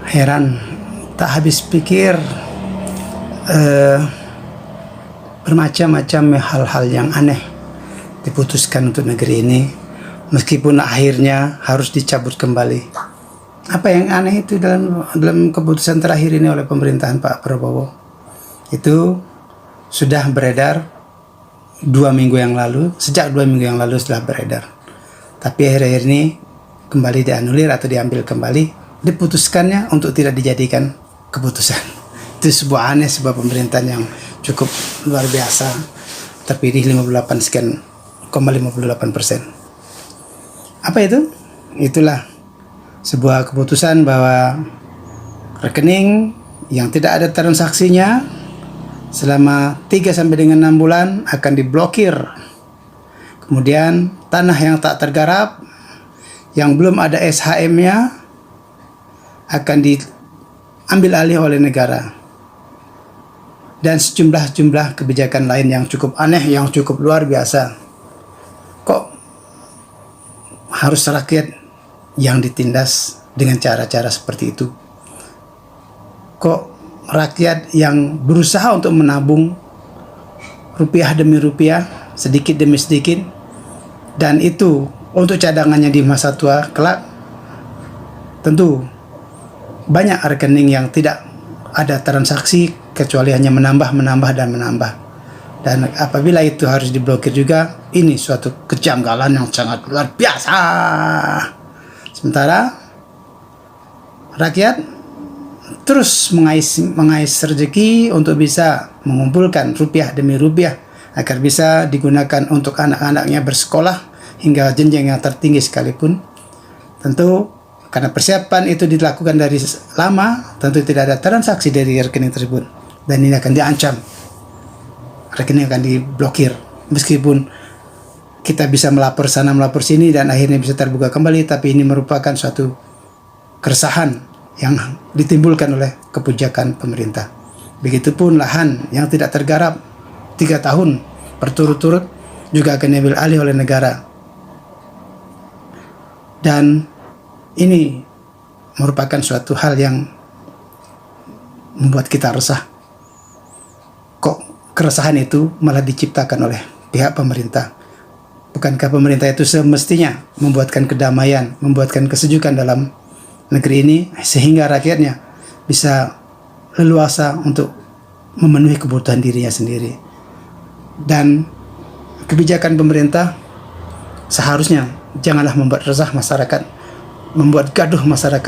Heran, tak habis pikir, bermacam-macam hal-hal yang aneh diputuskan untuk negeri ini, meskipun akhirnya harus dicabut kembali. Apa yang aneh itu dalam keputusan terakhir ini oleh pemerintahan Pak Prabowo? Itu sudah beredar 2 minggu yang lalu, sejak 2 minggu yang lalu sudah beredar. Tapi akhir-akhir ini kembali dianulir atau diambil kembali, diputuskannya untuk tidak dijadikan keputusan. Itu sebuah aneh, sebuah pemerintahan yang cukup luar biasa, terpilih 58,58%. Apa itu? Itulah sebuah keputusan bahwa rekening yang tidak ada transaksinya selama 3 sampai dengan 6 bulan akan diblokir. Kemudian tanah yang tak tergarap, yang belum ada SHM-nya, akan diambil alih oleh negara. Dan sejumlah kebijakan lain yang cukup aneh, yang cukup luar biasa. Kok harus rakyat yang ditindas dengan cara-cara seperti itu? Kok rakyat yang berusaha untuk menabung rupiah demi rupiah, sedikit demi sedikit, dan itu untuk cadangannya di masa tua kelak, tentu banyak rekening yang tidak ada transaksi kecuali hanya menambah. Dan apabila itu harus diblokir juga, ini suatu kejanggalan yang sangat luar biasa. Sementara rakyat terus mengais rezeki untuk bisa mengumpulkan rupiah demi rupiah agar bisa digunakan untuk anak-anaknya bersekolah hingga jenjang yang tertinggi sekalipun. Tentu karena persiapan itu dilakukan dari lama, tentu tidak ada transaksi dari rekening tersebut, dan ini akan diancam, rekening akan diblokir. Meskipun kita bisa melapor sana melapor sini dan akhirnya bisa terbuka kembali, tapi ini merupakan suatu keresahan yang ditimbulkan oleh kebijakan pemerintah. Begitupun lahan yang tidak tergarap 3 tahun berturut-turut juga akan diambil alih oleh negara. Dan ini merupakan suatu hal yang membuat kita resah. Kok keresahan itu malah diciptakan oleh pihak pemerintah? Bukankah pemerintah itu semestinya membuatkan kedamaian, membuatkan kesejukan dalam negeri ini, sehingga rakyatnya bisa leluasa untuk memenuhi kebutuhan dirinya sendiri? Dan kebijakan pemerintah seharusnya janganlah membuat resah masyarakat, membuat gaduh masyarakat.